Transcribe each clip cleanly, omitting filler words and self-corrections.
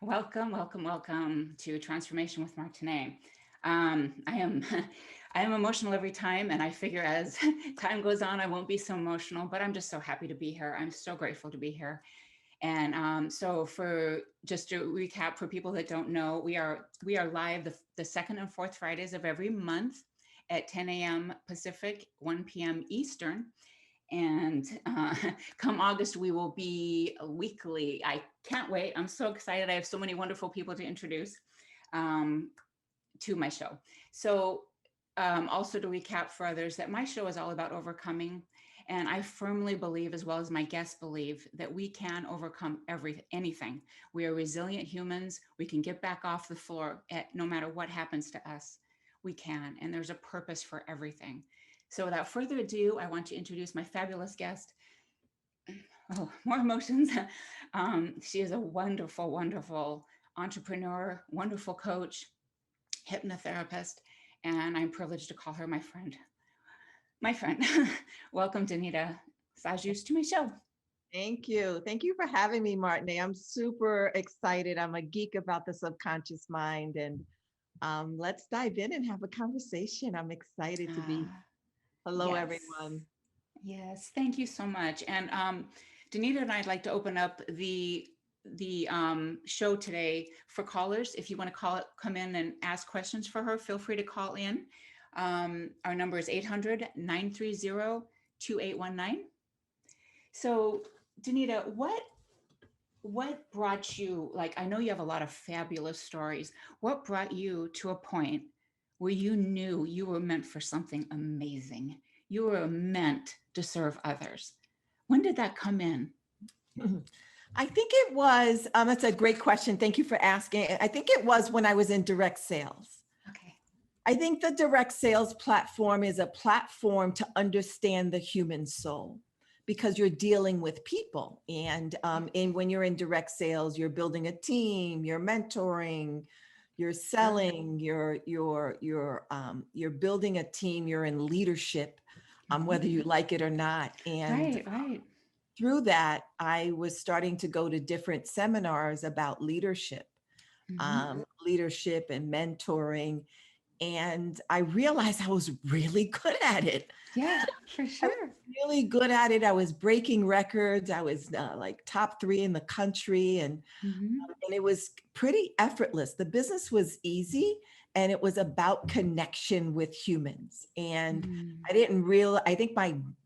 Welcome, welcome, welcome to Transformation with Martinet. I am I am emotional every time, and I figure as time goes on, I won't be so emotional, but I'm just so happy to be here. I'm so grateful to be here. And so for just to recap for people that don't know, we are live the second and fourth Fridays of every month at 10 a.m. Pacific, 1 p.m. Eastern. And come August, we will be weekly. I can't wait. I'm so excited. I have so many wonderful people to introduce um, to my show. So also to recap for others that my show is all about overcoming. And I firmly believe, as well as my guests believe, that we can overcome anything. We are resilient humans. We can get back off the floor no matter what happens to us. We can. And there's a purpose for everything. So without further ado, I want to introduce my fabulous guest. Oh, more emotions. She is a wonderful, wonderful entrepreneur, wonderful coach, hypnotherapist, and I'm privileged to call her my friend. My friend. Welcome, Danita Sajus, to my show. Thank you. Thank you for having me, Martine. I'm super excited. I'm a geek about the subconscious mind, and let's dive in and have a conversation. I'm excited to be. Ah, Hello, yes. everyone. Yes, thank you so much. And Danita and I'd like to open up the show today for callers. If you want to come in and ask questions for her, feel free to call in. Our number is 800-930-2819. So, Danita, what brought you, like, I know you have a lot of fabulous stories. What brought you to a point where you knew you were meant for something amazing? You were meant to serve others. When did that come in? I think it was, that's a great question. Thank you for asking. I think it was when I was in direct sales. Okay. I think the direct sales platform is a platform to understand the human soul because you're dealing with people. And when you're in direct sales, you're building a team, you're mentoring, you're selling, you're building a team, you're in leadership, whether you like it or not. And Right, right. through that, I was starting to go to different seminars about leadership and mentoring. And I realized I was really good at it. Yeah, for I was sure. really good at it. I was breaking records. I was like top 3 in the country, and it was pretty effortless. The business was easy, and it was about connection with humans. And Mm. I think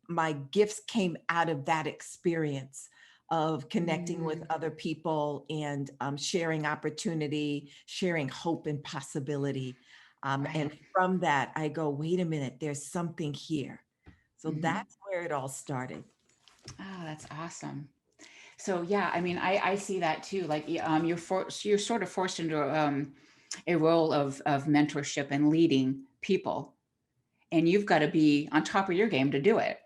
my gifts came out of that experience of connecting with Mm. other people and sharing opportunity, sharing hope and possibility. And Right. from that, I go, wait a minute, there's something here. So Mhm. that's where it all started. Oh, that's awesome. So yeah, I mean, I see that too. Like you're sort of forced into a role of mentorship and leading people, and you've got to be on top of your game to do it.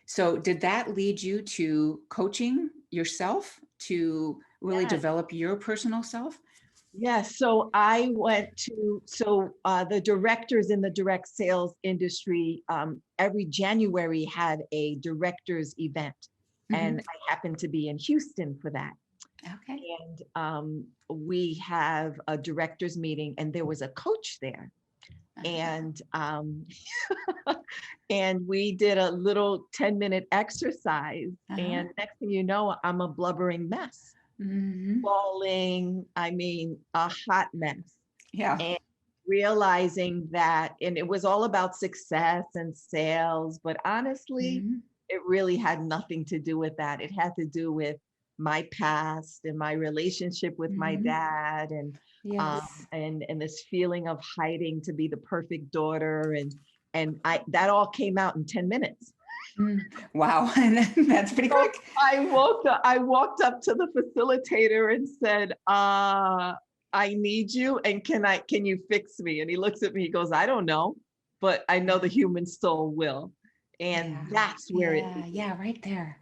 So did that lead you to coaching yourself to really Yes. develop your personal self? Yes. So I went to, the directors in the direct sales industry, every January had a directors event. And Hmm. I happened to be in Houston for that. Okay. And we have a directors meeting, and there was a coach there. Uh-huh. And and we did a little 10-minute exercise. Uh-huh. And next thing you know, I'm a blubbering mess, Hmm. bawling, I mean, a hot mess. Yeah. And realizing that, and it was all about success and sales, but honestly, Hmm. it really had nothing to do with that. It had to do with my past and my relationship with my Hmm. dad, um, Yes. and this feeling of hiding to be the perfect daughter, and I that all came out in 10 minutes. Mm. Wow. That's pretty So quick. I walked up to the facilitator and said, I need you, and can you fix me? And he looks at me, he goes, I don't know, but I know the human soul will. And Yeah. that's where it Yeah. began. Yeah. Right there.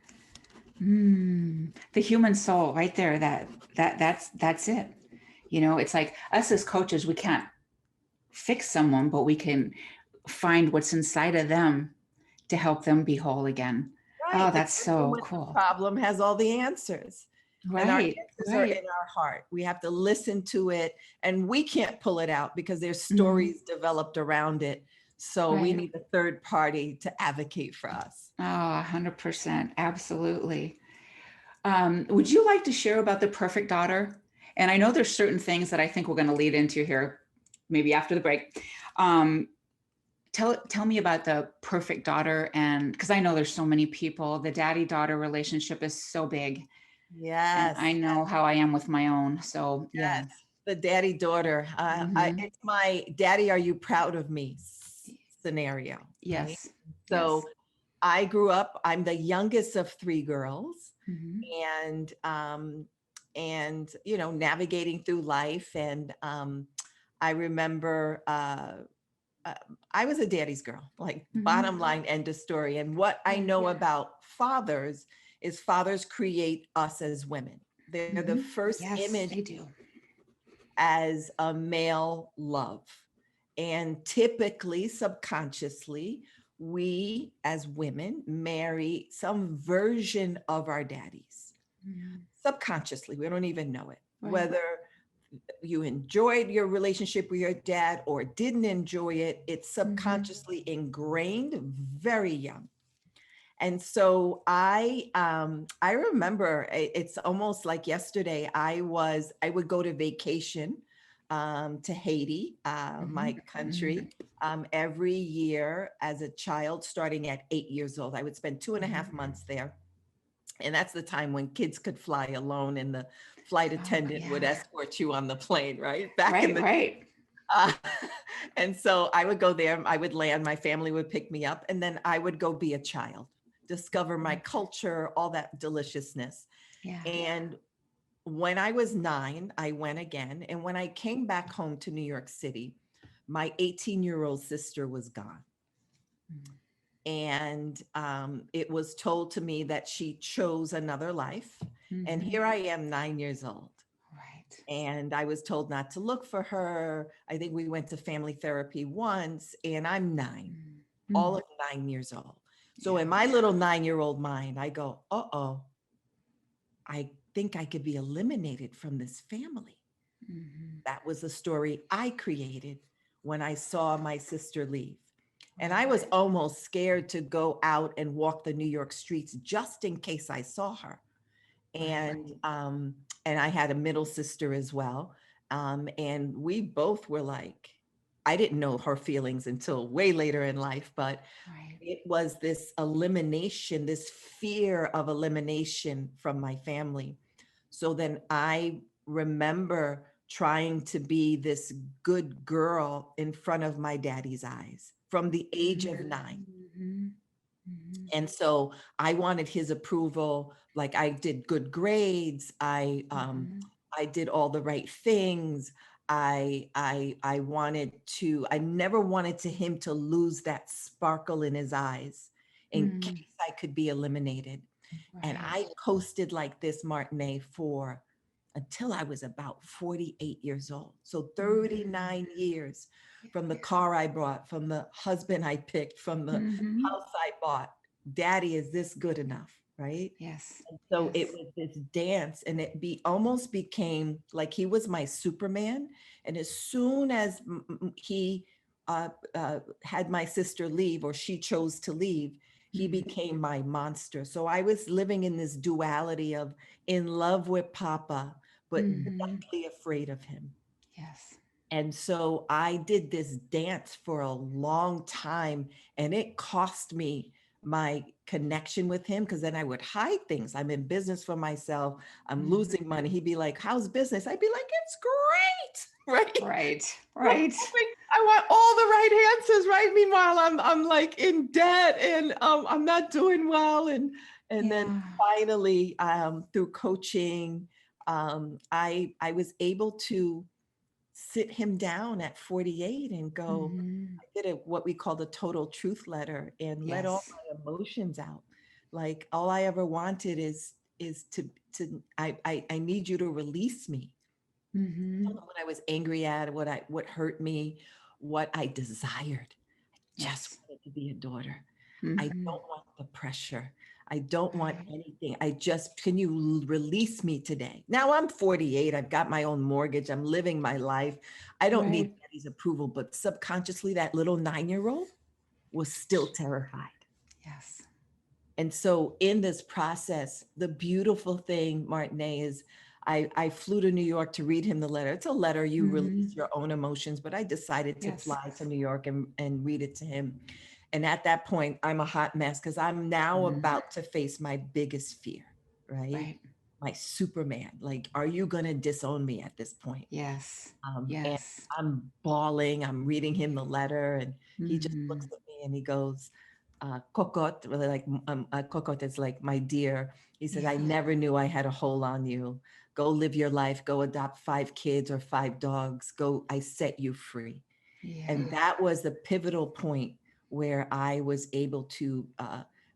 The human soul right there. That's it. You know, it's like us as coaches, we can't fix someone, but we can find what's inside of them to help them be whole again. Oh, Right. The that's person so with the cool. problem has all the answers. And our Right, answers are in right. our heart. We have to listen to it, and we can't pull it out because there's Mhm. stories developed around it. So we Right. need a third party to advocate for us. Oh, 100%. Absolutely. Would you like to share about the perfect daughter? And I know there's certain things that I think we're going to lead into here, maybe after the break. Um, tell me about the perfect daughter, and because I know there's so many people, the daddy-daughter relationship is so big, and I Yes, know how I am with my own. So yeah. yes. The daddy daughter. Hmm. It's my daddy, are you proud of me scenario, right? Yes. So Yes. I'm the youngest of three girls, Hmm. and navigating through life. And I remember uh, I was a daddy's girl, like Hmm. bottom line, end of story. And what I Yeah. know about fathers is fathers create us as women. They're the Hmm. first Yes, image they do. as a male love. And typically, subconsciously, we as women marry some version of our daddies. Mhm. Subconsciously, we don't even know it. Right. Whether you enjoyed your relationship with your dad or didn't enjoy it, it's Hmm. subconsciously ingrained very young. And so I remember it's almost like yesterday. I would go to vacation to Haiti, Hmm. my Hmm. country, every year as a child, starting at 8 years old. I would spend two and a half Hmm. months there, and that's the time when kids could fly alone, and the flight Oh, attendant would yeah. escort you on the plane, right? Back in Right, the right. uh, and so I would go there, I would land, my family would pick me up, and then I would go be a child, discover my culture, all that deliciousness. Yeah. And when I was 9, I went again. And when I came back home to New York City, my 18-year-old sister was gone. And it was told to me that she chose another life. And Mm-hmm. here I am, 9 years old. Right. And I was told not to look for her. I think we went to family therapy once, and I'm 9, all Mm-hmm. of 9 years old. So Yeah. in my little 9-year-old mind, I go, uh-oh, I think I could be eliminated from this family. Mm-hmm. That was the story I created when I saw my sister leave. And I Right. was almost scared to go out and walk the New York streets just in case I saw her. Right. And I had a middle sister as well. And we both were like, I didn't know her feelings until way later in life, but Right. it was this elimination, this fear of elimination from my family. So then I remember trying to be this good girl in front of my daddy's eyes from the age of 9. Mm-hmm. Mm-hmm. And so I wanted his approval. Like, I did good grades. Mm-hmm. I did all the right things. I wanted to, I never wanted to him to lose that sparkle in his eyes in case Mm. I could be eliminated. And Right. I coasted like this, Martinez, for until I was about 48 years old. So Mm-hmm. 39 years, from the car I bought, from the husband I picked, from the Mm-hmm. house I bought. Daddy, is this good enough? Right. Yes. And so it Yes. was this dance, and almost became like he was my Superman. And as soon as he had my sister leave, or she chose to leave, he Mm-hmm. became my monster. So I was living in this duality of in love with Papa, but Mm-hmm. deathly afraid of him. Yes. And so I did this dance for a long time, and it cost me my connection with him, because then I would hide things. I'm in business for myself. I'm Mm-hmm. losing money. He'd be like, "How's business?" I'd be like, "It's great." Right? Right. I'm Right. hoping I want all the right answers, right? Meanwhile, I'm like in debt, and I'm not doing well. And then Yeah. finally, through coaching, I was able to sit him down at 48 and go, Mm-hmm. I did what we call the total truth letter, and let all Yes. my emotions out. Like, all I ever wanted is to I need you to release me. Mm-hmm. Tell them what I was angry at, what hurt me, what I desired. I just Yes. wanted to be a daughter. I Mhm. don't want the pressure. I don't want Right. anything. Can you release me today? Now I'm 48. I've got my own mortgage. I'm living my life. I don't need Right. daddy's approval, but subconsciously, that little 9-year-old was still terrified. Yes. And so in this process, the beautiful thing, Martinet, is I flew to New York to read him the letter. It's a letter, you release Mhm. your own emotions, but I decided to Yes. fly to New York and read it to him. And at that point, I'm a hot mess because I'm now Mhm. about to face my biggest fear, right? Right. My Superman. Like, are you going to disown me at this point? Yes. And Yes. I'm bawling. I'm reading him the letter, and he just looks Mhm. at me and he goes, "Kokot," really like Kokot is like my dear. He said, "I Yeah. never knew I had a hold on you. Go live your life. Go adopt 5 kids or 5 dogs. Go. I set you free." Yeah. And that was the pivotal point where I was able to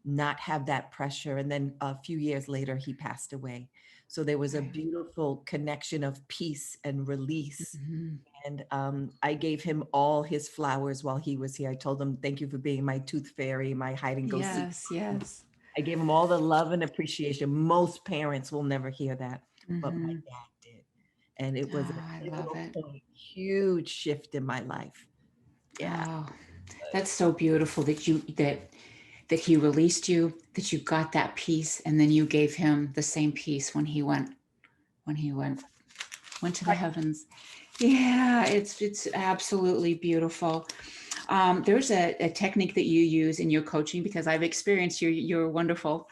not have that pressure. And then a few years later, he passed away. So there was a Right. beautiful connection of peace and release. Mhm. And I gave him all his flowers while he was here. I told him, "Thank you for being my tooth fairy, my hide and go seek." Yes. Yes. I gave him all the love and appreciation. Most parents will never hear that, but my Mhm. dad did. And it was a Oh, I love pivotal it. point, huge shift in my life. Yeah. Oh, that's so beautiful that that he released you, that you got that peace, and then you gave him the same peace when he went to the heavens. Yeah, it's absolutely beautiful. There's a technique that you use in your coaching, because I've experienced your wonderful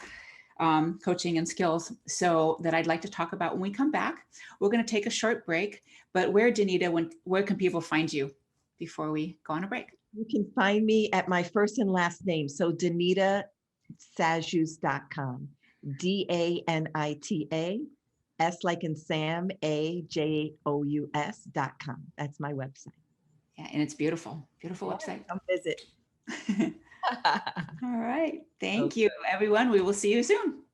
coaching and skills, so that I'd like to talk about when we come back. We're going to take a short break, but where can people find you before we go on a break? You can find me at my first and last name. So DanitaSajus.com. DANITA, S like in Sam, AJOUS.com. That's my website. Yeah, and it's beautiful, beautiful Yeah, website. come visit. All right. Thank you, Okay. everyone. We will see you soon.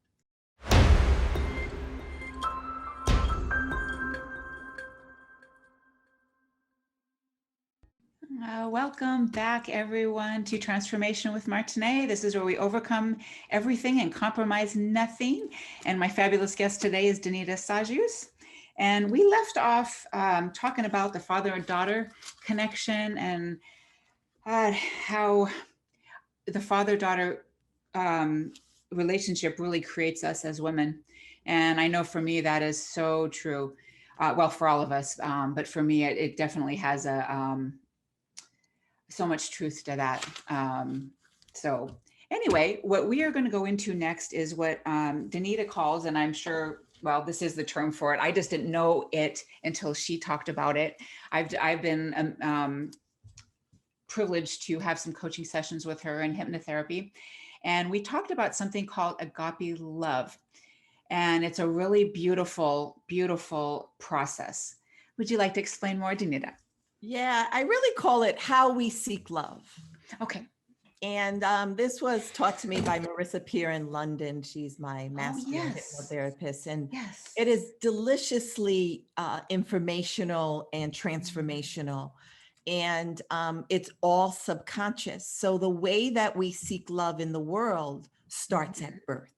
Welcome back, everyone, to Transformation with Martinet. This is where we overcome everything and compromise nothing. And my fabulous guest today is Danita Sajus. And we left off talking about the father and daughter connection, and how the father-daughter relationship really creates us as women. And I know for me that is so true. Well, for all of us, but for me, it definitely has so much truth to that. So anyway, what we are going to go into next is what Danita calls, and I'm sure, well, this is the term for it. I just didn't know it until she talked about it. I've been privileged to have some coaching sessions with her and hypnotherapy. And we talked about something called agape love. And it's a really beautiful, beautiful process. Would you like to explain more, Danita? Yeah, I really call it how we seek love. Okay. And this was taught to me by Marissa Peer in London. She's my Oh, master yes. hypnotherapist. And Yes. it is deliciously informational and transformational. And it's all subconscious. So the way that we seek love in the world starts at birth.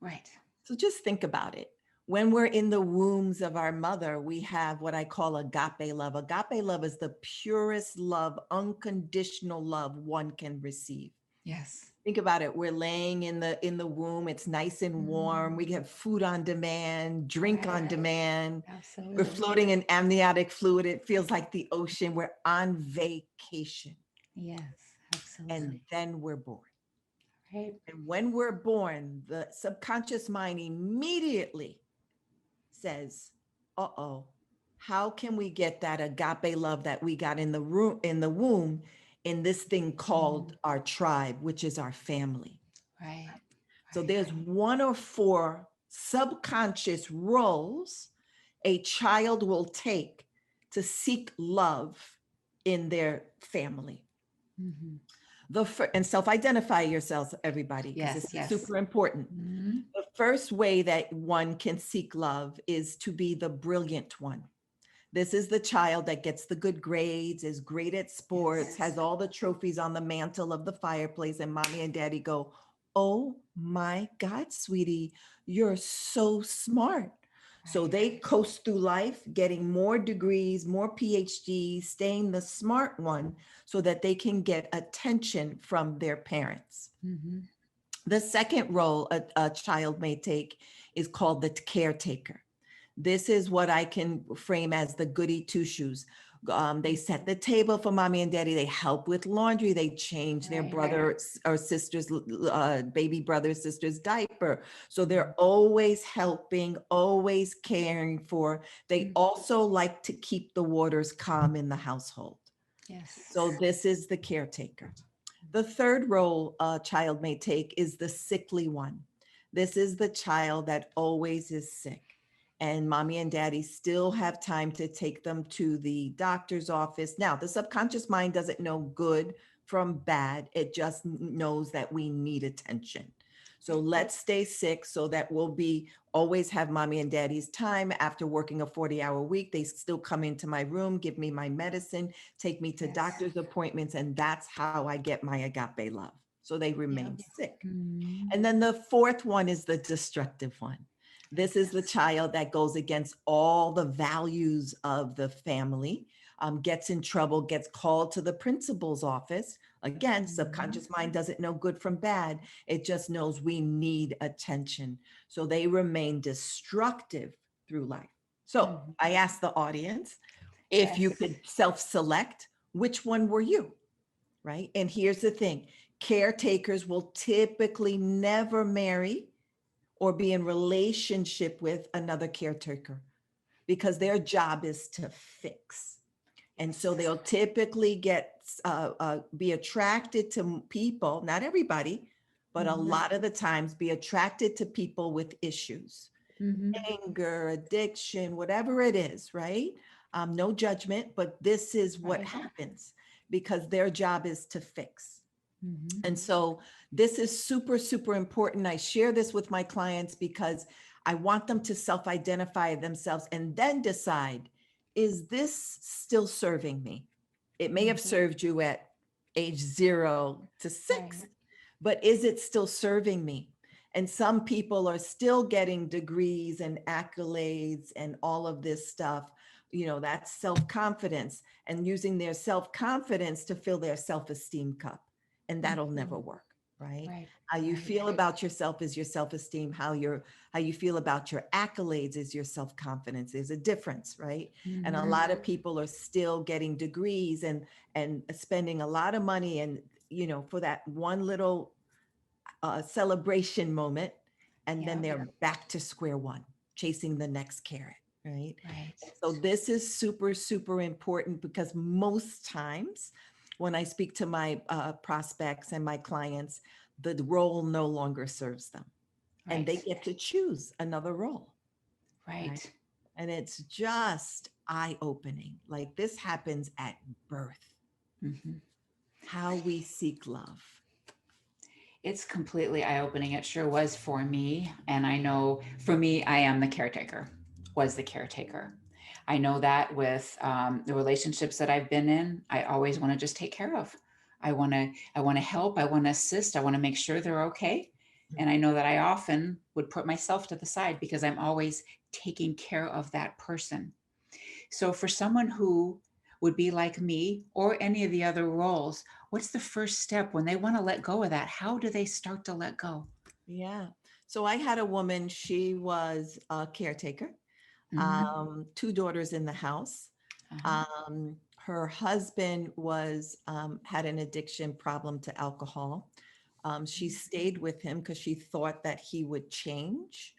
Right. So just think about it. When we're in the wombs of our mother, we have what I call agape love. Agape love is the purest love, unconditional love one can receive. Yes. Think about it. We're laying in the womb. It's nice and warm. We get food on demand, drink on Right. demand. We're Absolutely. floating in amniotic fluid. It feels like the ocean. We're on vacation. Yes. And Absolutely. then we're born. Right. And when we're born, the subconscious mind immediately says, uh-oh, how can we get that agape love that we got in the room, in the womb, in this thing called our tribe, which is our family? Right. So Right. there's 1 or 4 subconscious roles a child will take to seek love in their family. Mhm. And self-identify yourselves, everybody, because Yes. this is Yes. super important. Mhm. The first way that one can seek love is to be the brilliant one, This is the child that gets the good grades, is great at sports, Yes. has all the trophies on the mantle of the fireplace, and mommy and daddy go, "Oh my God, sweetie, you're so smart." So Right. they coast through life, getting more degrees, more PhDs, staying the smart one so that they can get attention from their parents. Mhm. The second role a child may take is called the caretaker. This is what I can frame as the goody two shoes. They set the table for mommy and daddy. They help with laundry. They change their Right. brother or sister's, baby brother, sister's diaper. So they're always helping, always caring for. They also like to keep the waters calm in the household. So Yes. this is the caretaker. The third role a child may take is the sickly one. This is the child that always is sick. And mommy and daddy still have time to take them to the doctor's office. Now, the subconscious mind doesn't know good from bad. It just knows that we need attention. So let's stay sick so that we'll be always have mommy and daddy's time after working a 40-hour week. They still come into my room, give me my medicine, take me to Yes. doctor's appointments, and that's how I get my agape love. So they remain Yep. sick. Mhm. And then the fourth one is the destructive one. This is the Yes. child that goes against all the values of the family, gets in trouble, gets called to the principal's office. Again, subconscious mind doesn't know good from bad. It just knows we need attention. So they remain destructive through life. So Mhm. I asked the audience if you Yes. could self select, which one were you? Right. And here's the thing, caretakers will typically never marry or be in relationship with another caretaker because their job is to fix. And so Yes. they'll typically be attracted to people, not everybody, but a Mhm. lot of the times be attracted to people with issues, Mhm. anger, addiction, whatever it is, right? No judgment, but this is what Right. happens because their job is to fix. Mhm. And so this is super, super important. I share this with my clients because I want them to self identify themselves and then decide, is this still serving me? It may have Mhm. served you at age 0 to 6, Right. but is it still serving me? And some people are still getting degrees and accolades and all of this stuff. You know, that's self confidence and using their self confidence to fill their self esteem cup, and that'll never Mhm. work, right? Right. How you Right. feel about yourself is your self-esteem. How you feel about your accolades is your self-confidence. There's a difference, right? And a Mhm. lot of people are still getting degrees and spending a lot of money and for that one little celebration moment, and then Yep. they're back to square one, chasing the next carrot, right? Right. So this is super, super important because most times when I speak to my prospects and my clients, the role no longer serves them and they Right. get to choose another role, right? Right. And it's just eye opening. Like this happens at birth, Mhm. how we seek love. It's completely eye-opening. It sure was for me. And I know for me, I am the caretaker, was the caretaker. I know that with the relationships that I've been in, I always want to just take care of. I want to help. I want to assist. I want to make sure they're okay. And I know that I often would put myself to the side because I'm always taking care of that person. So for someone who would be like me or any of the other roles, what's the first step when they want to let go of that? How do they start to let go? Yeah. So I had a woman, she was a caretaker, Mm-hmm. two daughters in the house. Uh-huh. Her husband had an addiction problem to alcohol. She stayed with him because she thought that he would change,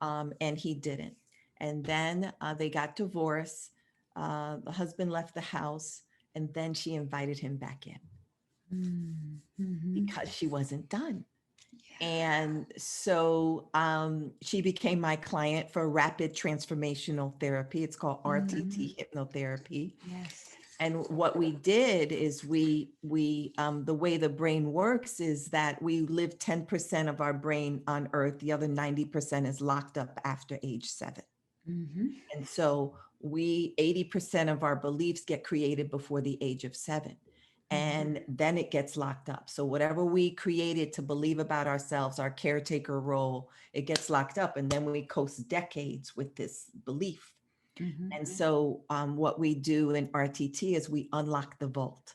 and he didn't. And then they got divorced. The husband left the house, and then she invited him back in Mm-hmm. because she wasn't done. Yeah. And so she became my client for rapid transformational therapy. It's called Mm-hmm. RTT hypnotherapy. Yes. And what we did is we the way the brain works is that we live 10% of our brain on Earth. The other 90% is locked up after age 7. Mm-hmm. And so we 80% of our beliefs get created before the age of 7. And then it gets locked up. So whatever we created to believe about ourselves, our caretaker role, it gets locked up. And then we coast decades with this belief. And so what we do in RTT is we unlock the vault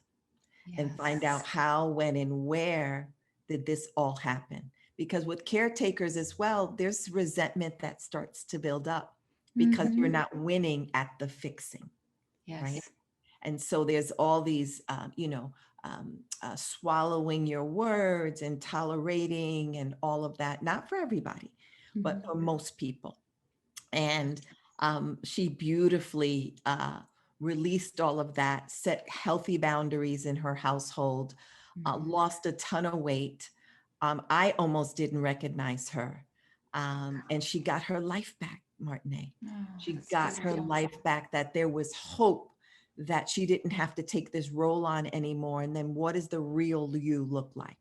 and find out how, when, and where did this all happen. Because with caretakers as well, there's resentment that starts to build up because you're not winning at the fixing, right? And so there's all these, swallowing your words and tolerating and all of that, not for everybody, but for most people. And she beautifully released all of that, set healthy boundaries in her household, lost a ton of weight. I almost didn't recognize her. And she got her life back, Martine. She got her life back, that there was hope that she didn't have to take this role on anymore. And then what does the real you look like?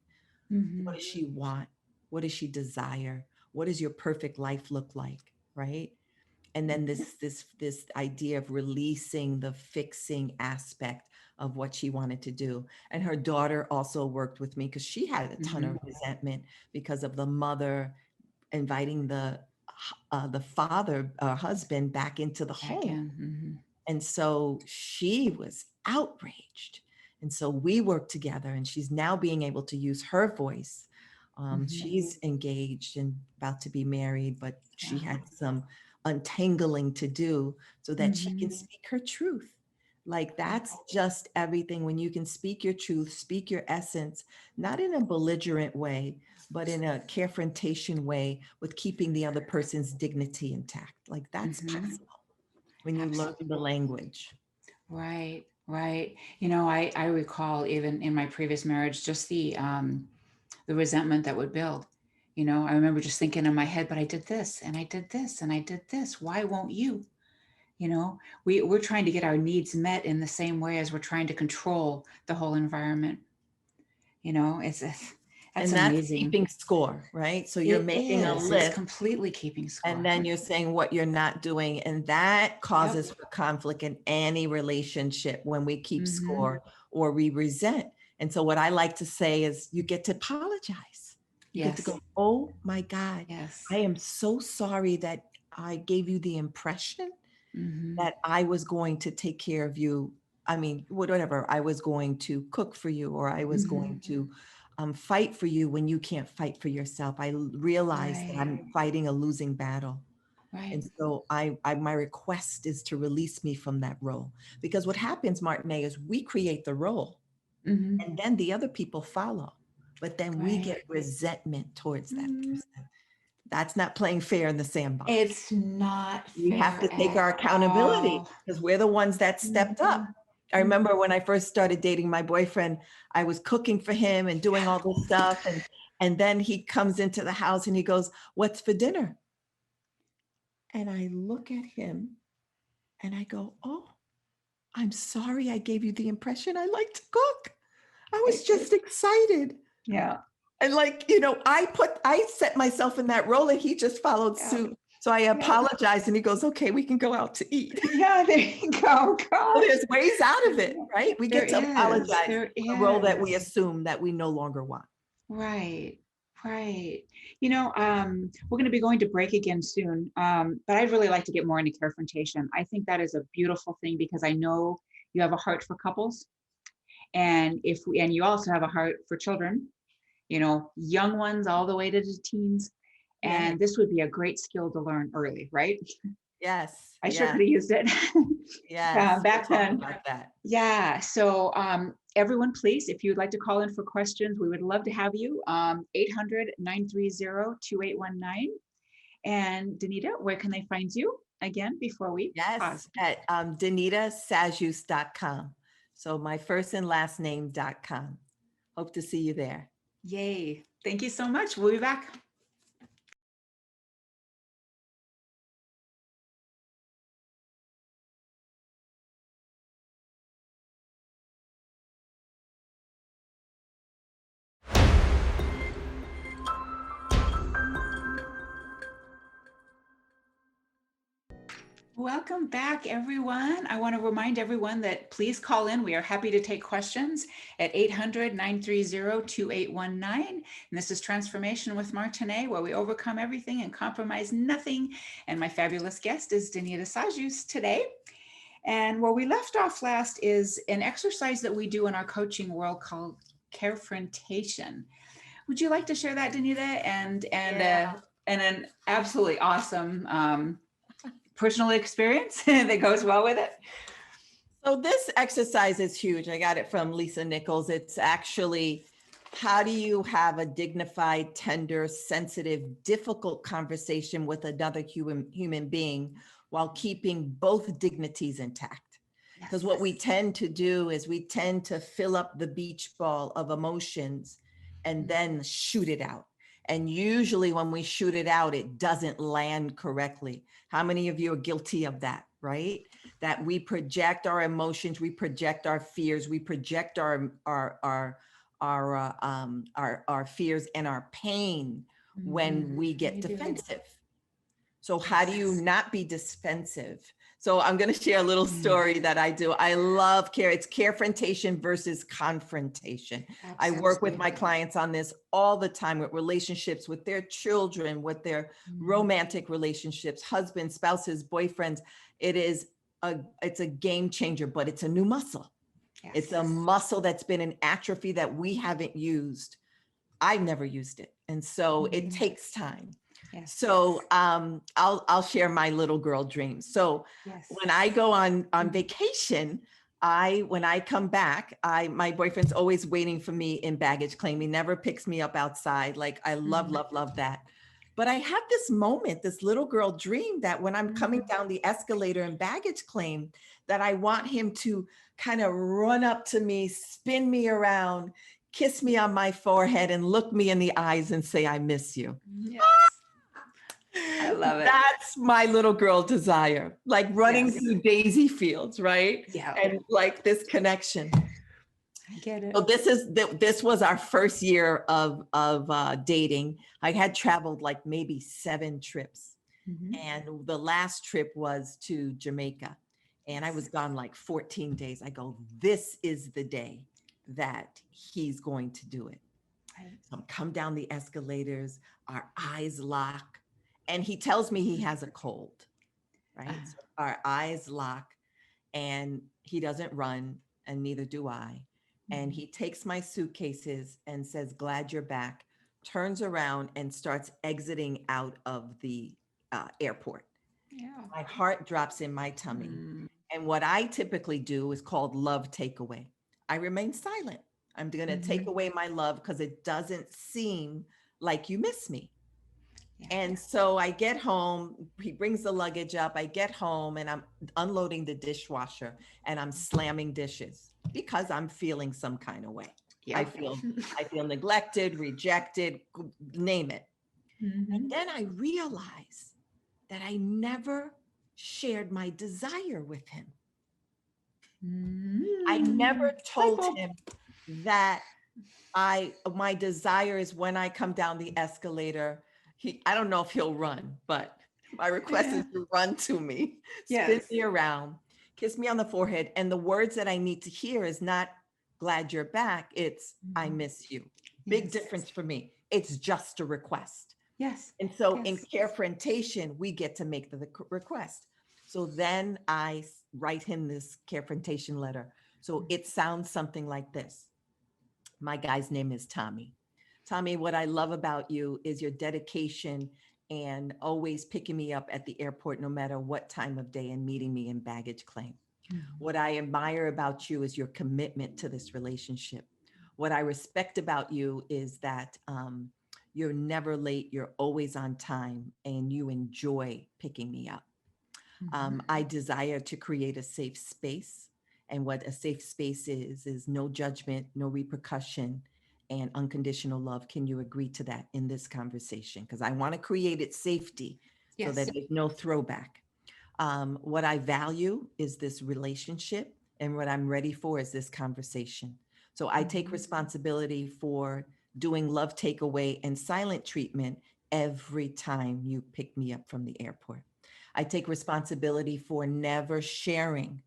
What does she want? What does she desire? What does your perfect life look like? Right? And then this idea of releasing the fixing aspect of what she wanted to do. And her daughter also worked with me because she had a ton of resentment because of the mother inviting the father husband back into the home. And so she was outraged. And so we worked together, and she's now being able to use her voice. She's engaged and about to be married, but she had some untangling to do so that she can speak her truth. Like, that's just everything. When you can speak your truth, speak your essence, not in a belligerent way, but in a confrontation way with keeping the other person's dignity intact. Like, that's possible when you learn the language. Right. I recall even in my previous marriage, just the resentment that would build. I remember just thinking in my head, but I did this and I did this and I did this. Why won't you? We're trying to get our needs met in the same way as we're trying to control the whole environment. That's amazing. Keeping score, right? So you're making a list. It's completely keeping score. And then you're saying what you're not doing. And that causes for conflict in any relationship when we keep score or we resent. And so what I like to say is you get to apologize. You get to go, oh my God, I am so sorry that I gave you the impression that I was going to take care of you. I mean, whatever, I was going to cook for you, or I was going to fight for you when you can't fight for yourself. I realize that I'm fighting a losing battle. And so my request is to release me from that role. Because what happens, Martine, is we create the role and then the other people follow. But then we get resentment towards that person. That's not playing fair in the sandbox. It's not fair. We have to take our accountability because we're the ones that stepped up. I remember when I first started dating my boyfriend, I was cooking for him and doing all this stuff. And then he comes into the house and he goes, "What's for dinner?" And I look at him and I go, "Oh, I'm sorry I gave you the impression I like to cook. I was just excited." Yeah. And I set myself in that role and he just followed suit. So I apologized and he goes, "Okay, we can go out to eat." Yeah, there you go. So there's ways out of it, right? We get to apologize for the role that we assume that we no longer want. Right. We're going to be going to break again soon. But I'd really like to get more into confrontation. I think that is a beautiful thing because I know you have a heart for couples. And you also have a heart for children, young ones all the way to the teens. And this would be a great skill to learn early, right? Yes. I sure could have used it. Back then. About that. Yeah. So everyone, please, if you'd like to call in for questions, we would love to have you. 800-930-2819. And Danita, where can they find you again before we pause? At DanitaSajus.com. So my first and last name.com. Hope to see you there. Yay. Thank you so much. We'll be back. Welcome back, everyone. I want to remind everyone that please call in. We are happy to take questions at 800-930-2819. And this is Transformation with Martinet, where we overcome everything and compromise nothing. And my fabulous guest is Danita Sajus today. And where we left off last is an exercise that we do in our coaching world called carefrontation. Would you like to share that, Danita? And an absolutely awesome personal experience that goes well with it? So this exercise is huge. I got it from Lisa Nichols. It's actually, how do you have a dignified, tender, sensitive, difficult conversation with another human being while keeping both dignities intact? Because what we tend to do is we tend to fill up the beach ball of emotions and then shoot it out. And usually when we shoot it out, it doesn't land correctly. How many of you are guilty of that, right? That we project our emotions, we project our fears, we project our fears and our pain when we get defensive. So how do you not be defensive? So I'm going to share a little story that I do. I love it's carefrontation versus confrontation. I work with my clients on this all the time, with relationships, with their children, with their romantic relationships, husbands, spouses, boyfriends. It's a game changer, but it's a new muscle. Yes. It's a muscle that's been an atrophy that we haven't used. I've never used it. And so it takes time. Yes. So I'll share my little girl dreams. So when I go on vacation, when I come back, my boyfriend's always waiting for me in baggage claim. He never picks me up outside. Like, I love that. But I have this moment, this little girl dream, that when I'm coming down the escalator in baggage claim, that I want him to kind of run up to me, spin me around, kiss me on my forehead, and look me in the eyes and say, "I miss you." Yes. I love it. That's my little girl desire, like running through daisy fields, right? Yeah. And like this connection. I get it. So this was our first year of dating. I had traveled like maybe 7 trips. And the last trip was to Jamaica. And I was gone like 14 days. I go, this is the day that he's going to do it. So I'm come down the escalators, our eyes lock. And he tells me he has a cold, right? So our eyes lock, and he doesn't run, and neither do I. And he takes my suitcases and says, "Glad you're back," turns around and starts exiting out of the airport. Yeah. My heart drops in my tummy. And what I typically do is called love takeaway. I remain silent. I'm going to take away my love because it doesn't seem like you miss me. And so I get home, he brings the luggage up, I get home, and I'm unloading the dishwasher and I'm slamming dishes because I'm feeling some kind of way. Yep. I feel neglected, rejected, name it. And then I realize that I never shared my desire with him. I never told him that my desire is when I come down the escalator, I don't know if he'll run, but my request is to run to me, spin me around, kiss me on the forehead. And the words that I need to hear is not "glad you're back." It's "I miss you." Big difference for me. It's just a request. Yes. And so in carefrontation, we get to make the request. So then I write him this carefrontation letter. So it sounds something like this. My guy's name is Tommy. Tommy, what I love about you is your dedication and always picking me up at the airport, no matter what time of day, and meeting me in baggage claim. What I admire about you is your commitment to this relationship. What I respect about you is that you're never late, you're always on time, and you enjoy picking me up. I desire to create a safe space. And what a safe space is no judgment, no repercussion, and unconditional love. Can you agree to that in this conversation? Because I want to create it safety so that there's no throwback. What I value is this relationship, and what I'm ready for is this conversation. So I take responsibility for doing love takeaway and silent treatment every time you pick me up from the airport. I take responsibility for never sharing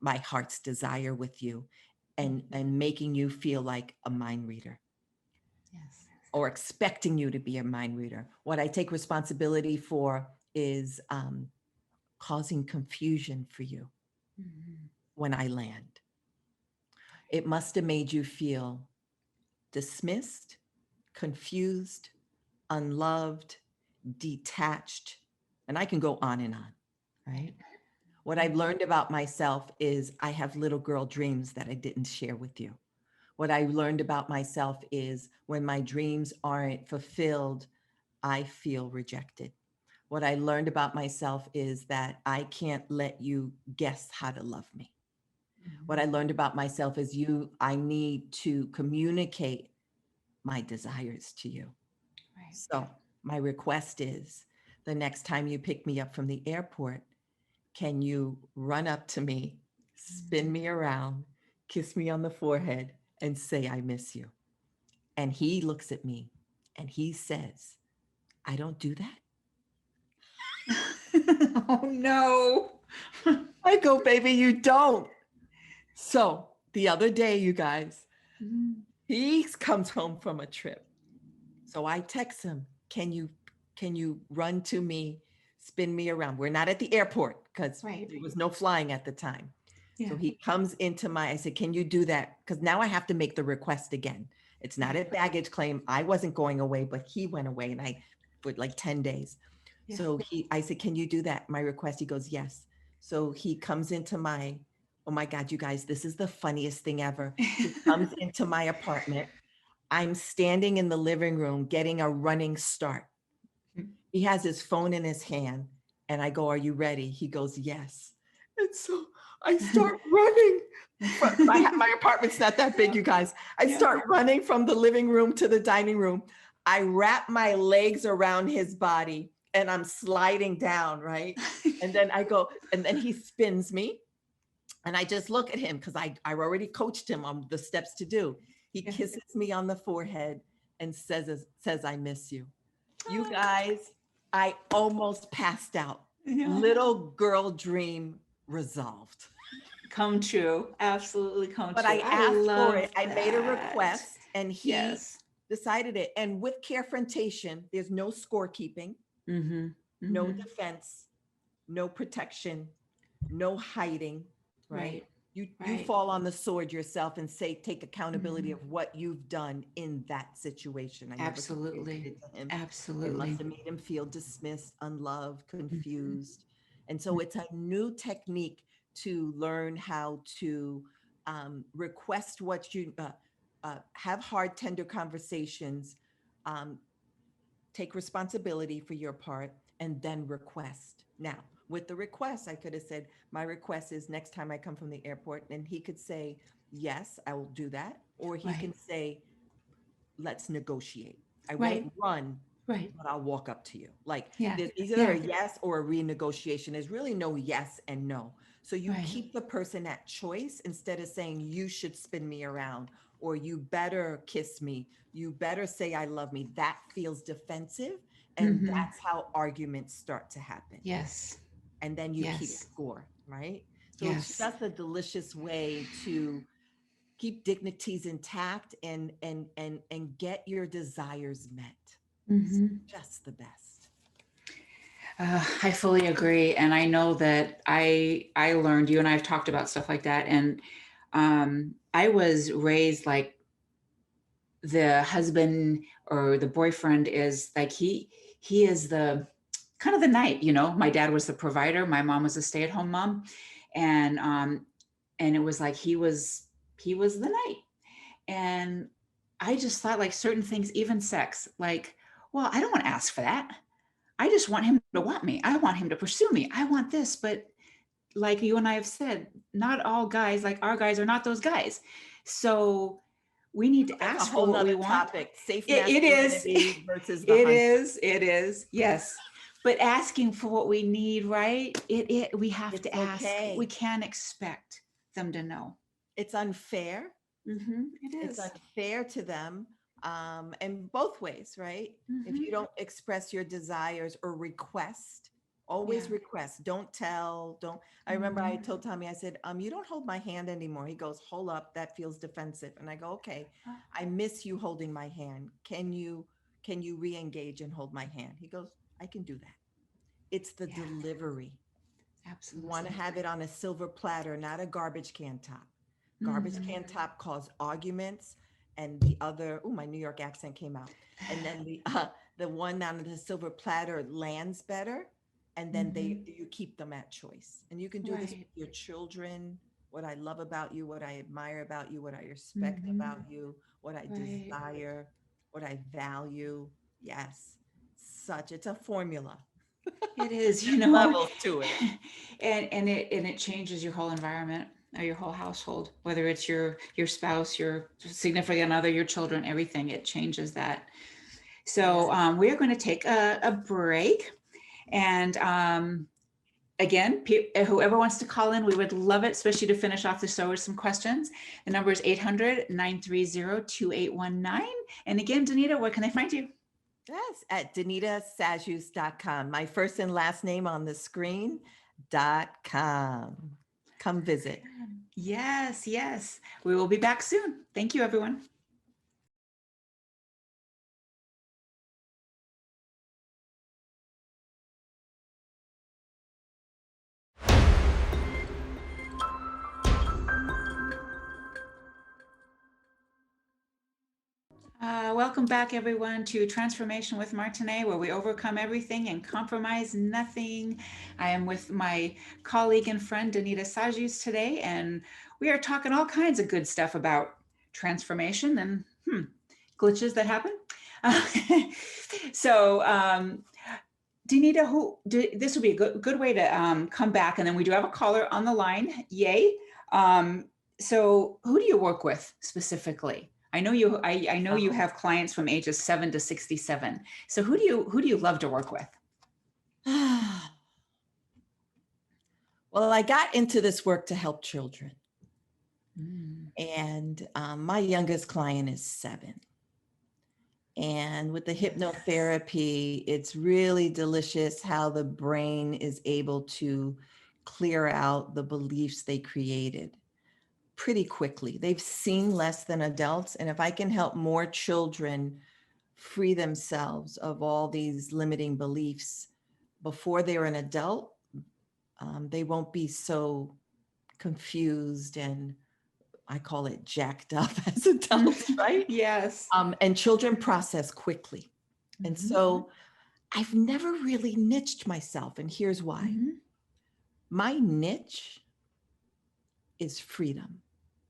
my heart's desire with you and making you feel like a mind reader Yes. or expecting you to be a mind reader. What I take responsibility for is causing confusion for you Mhm. when I land. It must have made you feel dismissed, confused, unloved, detached, and I can go on, right? What I've learned about myself is I have little girl dreams that I didn't share with you. What I learned about myself is when my dreams aren't fulfilled, I feel rejected. What I learned about myself is that I can't let you guess how to love me. What I learned about myself is I need to communicate my desires to you. Right. So my request is the next time you pick me up from the airport, can you run up to me, spin me around, kiss me on the forehead, and say, I miss you? And he looks at me and he says, I don't do that. Oh no. I go, baby, you don't. So the other day, you guys, Mhm. he comes home from a trip. So I text him, can you run to me, spin me around? We're not at the airport because Right. there was no flying at the time. Yeah. So he comes into I said, can you do that? Because now I have to make the request again. It's not a baggage claim. I wasn't going away, but he went away and for like 10 days. Yeah. So I said, can you do that? My request, he goes, yes. So he comes into oh my God, you guys, this is the funniest thing ever. He comes into my apartment. I'm standing in the living room getting a running start. He has his phone in his hand and I go, are you ready? He goes, yes. And so I start running. My apartment's not that big, you guys. I start running from the living room to the dining room. I wrap my legs around his body and I'm sliding down, right? And then I go, and then he spins me. And I just look at him because I already coached him on the steps to do. He Yeah. kisses me on the forehead and says, I miss you. You guys, I almost passed out. Yeah. Little girl dream resolved. Come true. Absolutely come But true. I I asked for love it. I made a that. request and he Yes. decided it. And with carefrontation, there's no scorekeeping, Mm-hmm. no Mm-hmm. defense, no protection, no hiding, right? Right. You Right. fall on the sword yourself and take accountability Mhm. of what you've done in that situation. I never communicated Absolutely. it to him. It must Absolutely. have made him feel dismissed, unloved, Mhm. confused. And so it's a new technique to learn how to request what you have hard, tender conversations, um, take responsibility for your part, and then request. Now, with the request, I could have said, my request is next time I come from the airport, and he could say, yes, I will do that. Or he Right. can say, let's negotiate. I Right. won't run, Right. but I'll walk up to you. Like Yeah. there's either a Yeah. yes or a renegotiation. There's really no yes and no. So you Right. keep the person at choice instead of saying you should spin me around or you better kiss me. You better say I love me. That feels defensive. And Mm-hmm. that's how arguments start to happen. Yes. And then you keep Yes. score, right? So it's Yes. just a delicious way to keep dignities intact and get your desires met. It's Mm-hmm. just the best. I fully agree, and I know that I learned. You and I have talked about stuff like that, and I was raised like the husband or the boyfriend is like he is the kind of the knight. You know, my dad was the provider, my mom was a stay-at-home mom, and and it was like he was the knight. And I just thought like certain things, even sex, like, well, I don't want to ask for that. I just want him to want me. I want him to pursue me. I want this. But like you and I have said, not all guys, like our guys, are not those guys. So we need to That's a ask for whole what we nother want. topic. Safe It is. masculinity versus the It hunter. is. It is. Yes. But asking for what we need, right? We have It's to ask. We okay. can't expect them to know. It's unfair. It It's is. unfair to them. And both ways, right? If Mm-hmm. you don't express your desires or request, Always Yeah. request, don't tell, don't. I remember I told Tommy, I said, you don't hold my hand anymore. He goes, hold up, that feels defensive. And I go, okay, I miss you holding my hand. Can you re-engage and hold my hand? He goes, I can do that. It's the Yeah, delivery. You want to absolutely. have it on a silver platter, not a garbage can top. Garbage Mhm. can top cause arguments. And the other, oh, my New York accent came out. And then the one on the silver platter lands better. And then Mhm. you keep them at choice. And you can do this Right. with your children. What I love about you, what I admire about you, what I respect Mhm. about you, what I Right. desire, what I value. Yes, it's a formula. It is, There's levels to it. and it changes your whole environment or your whole household, whether it's your spouse, your significant other, your children, everything. It changes that. Yes. So we're going to take a break, and again, whoever wants to call in, we would love it, especially to finish off the show with some questions. The number is 800-930-2819. And again, Danita, where can they find you? Yes, at DanitaSajus.com. My first and last name on the screen.com. Come visit. Yes, yes. We will be back soon. Thank you, everyone. Welcome back, everyone, to Transformation with Martinet, where we overcome everything and compromise nothing. I am with my colleague and friend, Danita Sajus, today, and we are talking all kinds of good stuff about transformation and glitches that happen. so, Danita, this will be a good way to come back, and then we do have a caller on the line. Yay! So, who do you work with specifically? I know you. I know you Oh. have clients from ages 7 to 67. So, who do you love to work with? Well, I got into this work to help children. Mm. And my youngest client is 7. And with the Yes. hypnotherapy, it's really delicious how the brain is able to clear out the beliefs they created pretty quickly. They've seen less than adults. And if I can help more children free themselves of all these limiting beliefs before they're an adult, they won't be so confused and I call it jacked up as adults, right? Yes. And children process quickly. And Mhm. so I've never really niched myself. And here's why. Mhm. My niche is freedom.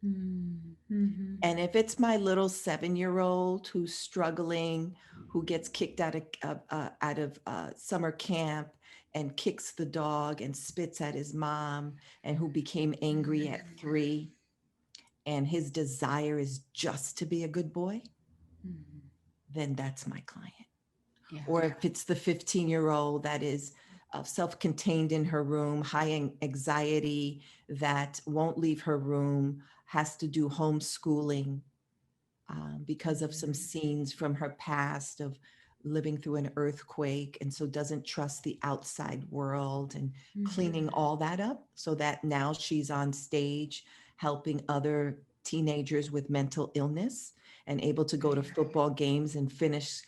Mhm. And if it's my little 7-year-old who's struggling, who gets kicked out of summer camp and kicks the dog and spits at his mom, and who became angry at 3, and his desire is just to be a good boy, Mhm. then that's my client. Yeah. Or if it's the 15-year-old that is self-contained in her room, high anxiety, that won't leave her room, has to do homeschooling because of some scenes from her past of living through an earthquake, and so doesn't trust the outside world, and cleaning all that up so that now she's on stage helping other teenagers with mental illness and able to go to football games and finish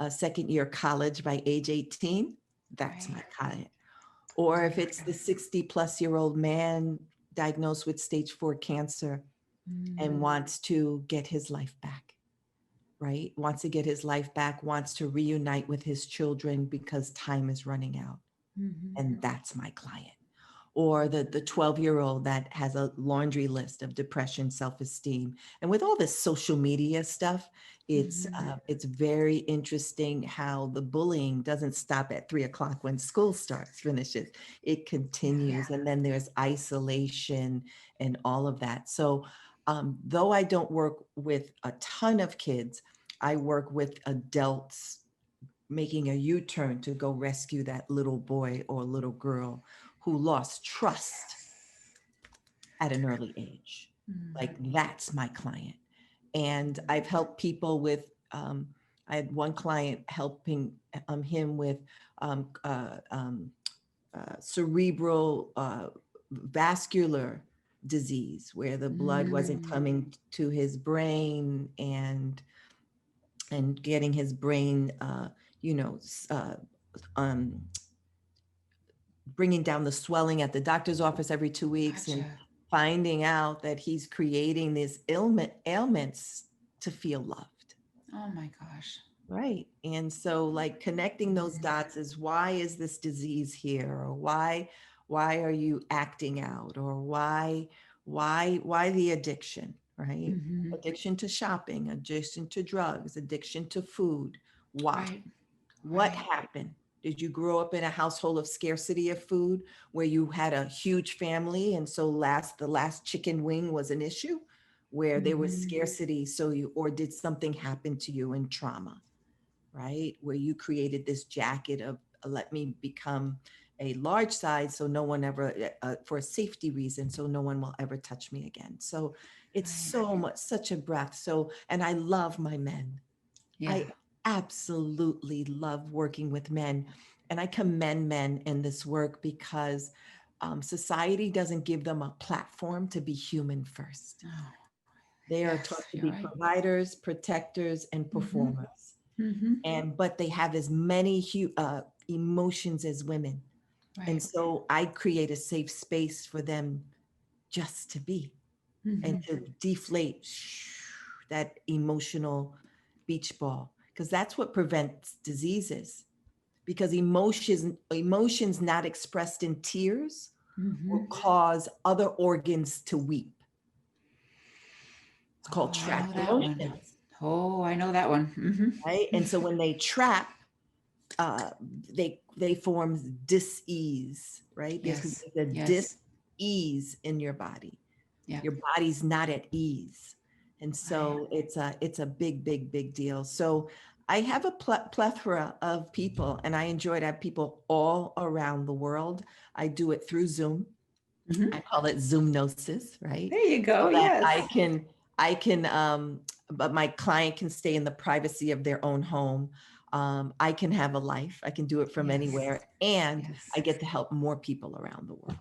second year college by age 18. That's my Right. client. Or if it's the 60-plus-year-old man diagnosed with stage 4 cancer and wants to get his life back, right? Wants to get his life back, wants to reunite with his children because time is running out. Mhm. And that's my client. Or the 12-year-old that has a laundry list of depression, self-esteem. And with all this social media stuff, it's very interesting how the bullying doesn't stop at 3 o'clock when school finishes. It continues. And then there's isolation and all of that. So though I don't work with a ton of kids, I work with adults making a U-turn to go rescue that little boy or little girl who lost trust at an early age. Like that's my client. And I've helped people with, I had one client helping him with cerebral vascular disease where the blood wasn't coming to his brain and getting his brain, you know, um, bringing down the swelling at the doctor's office every 2 weeks and Gotcha. finding out that he's creating these ailments to feel loved. Oh my gosh. Right. And so like connecting those dots is, why is this disease here? Or why are you acting out? Or why the addiction, right? Mhm. Addiction to shopping, addiction to drugs, addiction to food. Why? Right. What Right. happened? Did you grow up in a household of scarcity of food where you had a huge family and so the last chicken wing was an issue where there was Mhm. scarcity, so or did something happen to you in trauma, right? Where you created this jacket of let me become a large size so no one ever, for a safety reason, so no one will ever touch me again. So it's Right. so much, such a breath. So, and I love my men. Yeah. I absolutely love working with men. And I commend men in this work because society doesn't give them a platform to be human first. Oh, They are yes, taught to you're be right. providers, protectors, and Mhm. performers. Mhm. But they have as many emotions as women. And Right. so I create a safe space for them just to be and Mhm. to deflate that emotional beach ball, because that's what prevents diseases. Because emotions not expressed in tears will Mhm. cause other organs to weep. It's called Oh, I know trapped that one. emotions, Oh, I know that one. right? And so when they trap, uh, they form dis-ease, right? Because Yes. there's a Yes. dis-ease in your body. Yeah. Your body's not at ease, and Right. so it's a big deal. So I have a plethora of people, and I enjoy to have people all around the world. I do it through Zoom. Mhm. I call it Zoomnosis, right? There you go. So that Yes. but my client can stay in the privacy of their own home. I can have a life. I can do it from Yes. anywhere, and I Yes. get to help more people around the world.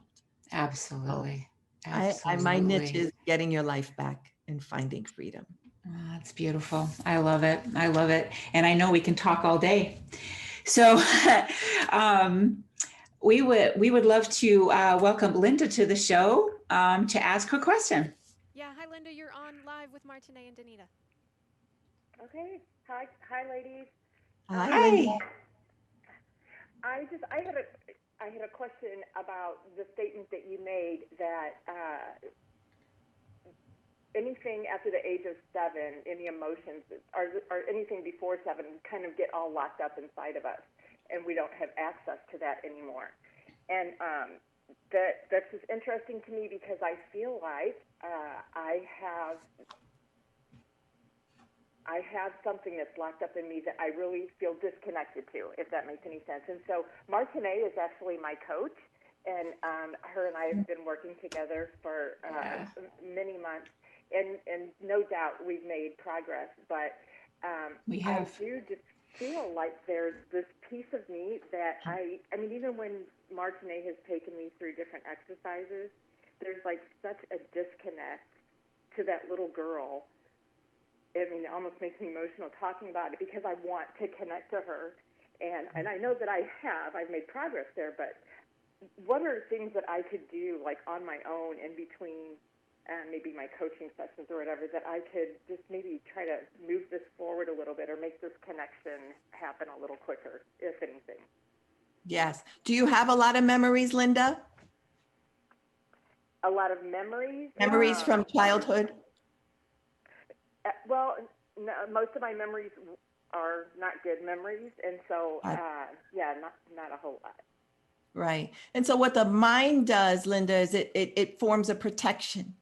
So Absolutely. my niche Absolutely. is getting your life back and finding freedom. Oh, that's beautiful. I love it. I love it. And I know we can talk all day. So um, we would love to welcome Linda to the show to ask her question. Yeah, hi Linda, you're on live with Martinet and Danita. Okay. Hi, ladies. Hi, Um, Linda. Hi. I had a question about the statement that you made that anything after the age of 7, any emotions, or anything before 7, kind of get all locked up inside of us, and we don't have access to that anymore. And that's just interesting to me because I feel like I have something that's locked up in me that I really feel disconnected to, if that makes any sense. And so Martinet is actually my coach, and her and I have been working together for Yeah. many months, and no doubt we've made progress. But We I have. do just feel like there's this piece of me that I mean, even when Martinet has taken me through different exercises, there's like such a disconnect to that little girl. I mean, it almost makes me emotional talking about it because I want to connect to her. And I know that I've made progress there, but what are things that I could do like on my own in between maybe my coaching sessions or whatever that I could just maybe try to move this forward a little bit or make this connection happen a little quicker, if anything? Yes. Do you have a lot of memories, Linda? A lot of memories. Memories from childhood? Well, no, most of my memories are not good memories, and so Uh, yeah, not a whole lot. Right. And so what the mind does, Linda, is it forms a protection,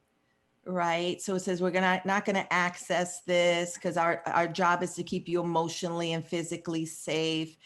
right? So it says we're not gonna access this because our job is to keep you emotionally and physically safe.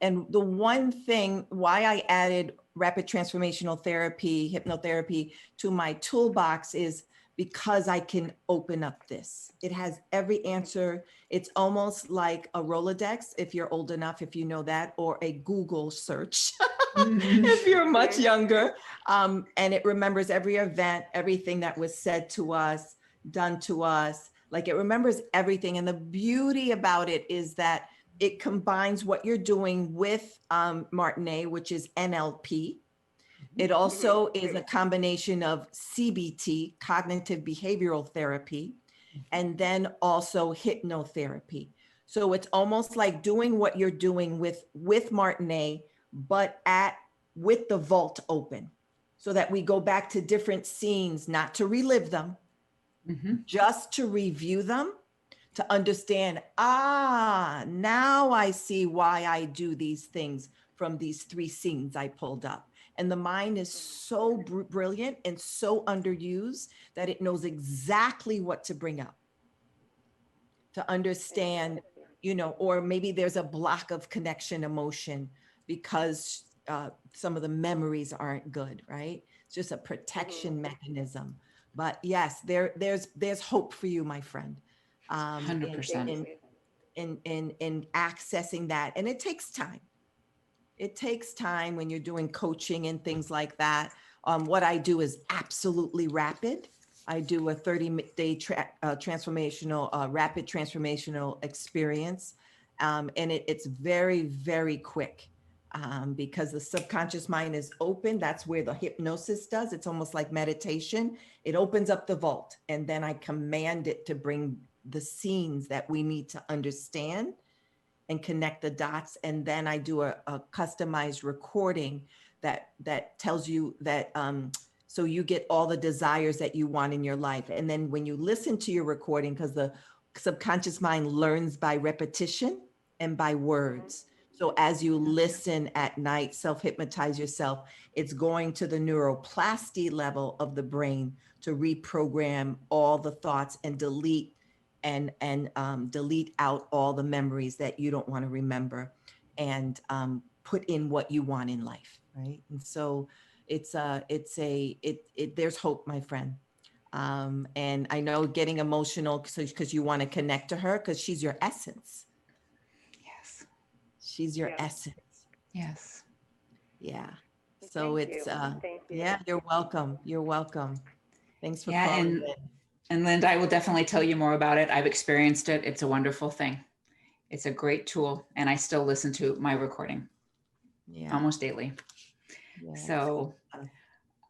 And the one thing why I added rapid transformational therapy, hypnotherapy to my toolbox is because I can open up this. It has every answer. It's almost like a Rolodex, if you're old enough, if you know that, or a Google search. if you're much younger. And it remembers every event, everything that was said to us, done to us. Like, it remembers everything. And the beauty about it is that it combines what you're doing with Martinet, which is NLP. It also is a combination of CBT, cognitive behavioral therapy, and then also hypnotherapy. So it's almost like doing what you're doing with Martinet, but with the vault open, so that we go back to different scenes, not to relive them, just to review them, to understand, now I see why I do these things from these 3 scenes I pulled up. And the mind is so brilliant and so underused that it knows exactly what to bring up, to understand, or maybe there's a block of connection emotion because some of the memories aren't good, right? It's just a protection mechanism. But yes, there's hope for you, my friend. 100%. In accessing that. And it takes time. It takes time when you're doing coaching and things like that. What I do is absolutely rapid. I do a 30-day transformational, rapid transformational experience. And it's very, very quick because the subconscious mind is open. That's where the hypnosis does. It's almost like meditation. It opens up the vault, and then I command it to bring the scenes that we need to understand and connect the dots. And then I do a customized recording that tells you that, so you get all the desires that you want in your life. And then when you listen to your recording, because the subconscious mind learns by repetition and by words. So as you listen at night, self-hypnotize yourself, it's going to the neuroplasty level of the brain to reprogram all the thoughts and delete delete out all the memories that you don't want to remember, and put in what you want in life, right? And so there's hope, my friend. And I know getting emotional because you want to connect to her, because she's your essence. Yes. She's your essence. Yes. Yeah. So Thank it's you. yeah, you're welcome. You're welcome. Thanks for calling in. And Linda, I will definitely tell you more about it. I've experienced it. It's a wonderful thing. It's a great tool. And I still listen to my recording almost daily. Yes. So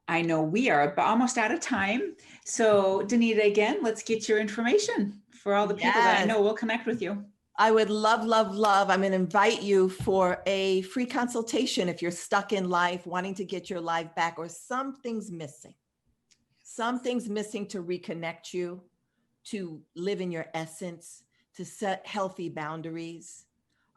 I know we are almost out of time. So Danita, again, let's get your information for all the people that I know will connect with you. I would love. I'm going to invite you for a free consultation if you're stuck in life, wanting to get your life back, or something's missing. Something's missing to reconnect you, to live in your essence, to set healthy boundaries.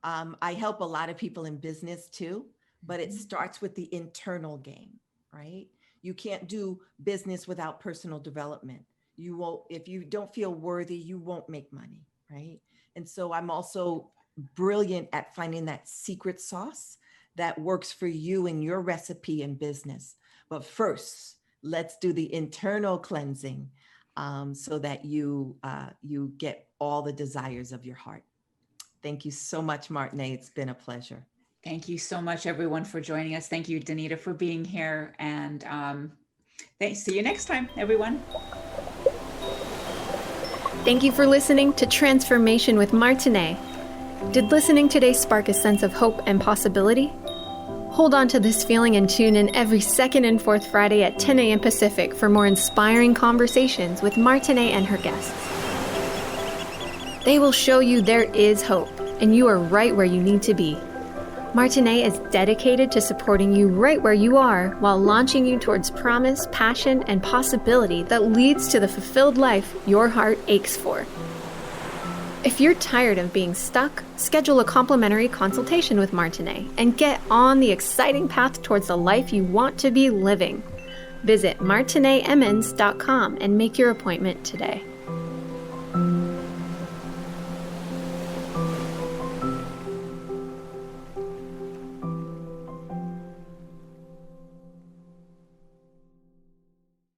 I help a lot of people in business too, but it starts with the internal game, right? You can't do business without personal development. You won't, if you don't feel worthy, you won't make money, right? And so I'm also brilliant at finding that secret sauce that works for you and your recipe in business. But first, let's do the internal cleansing so that you get all the desires of your heart. Thank you so much, Martinet. It's been a pleasure. Thank you so much, everyone, for joining us. Thank you, Danita, for being here. And thanks. See you next time, everyone. Thank you for listening to Transformation with Martinet. Did listening today spark a sense of hope and possibility? Hold on to this feeling and tune in every second and fourth Friday at 10 a.m. Pacific for more inspiring conversations with Martinet and her guests. They will show you there is hope, and you are right where you need to be. Martinet is dedicated to supporting you right where you are while launching you towards promise, passion, and possibility that leads to the fulfilled life your heart aches for. If you're tired of being stuck, schedule a complimentary consultation with Martinet and get on the exciting path towards the life you want to be living. Visit martinetemmons.com and make your appointment today.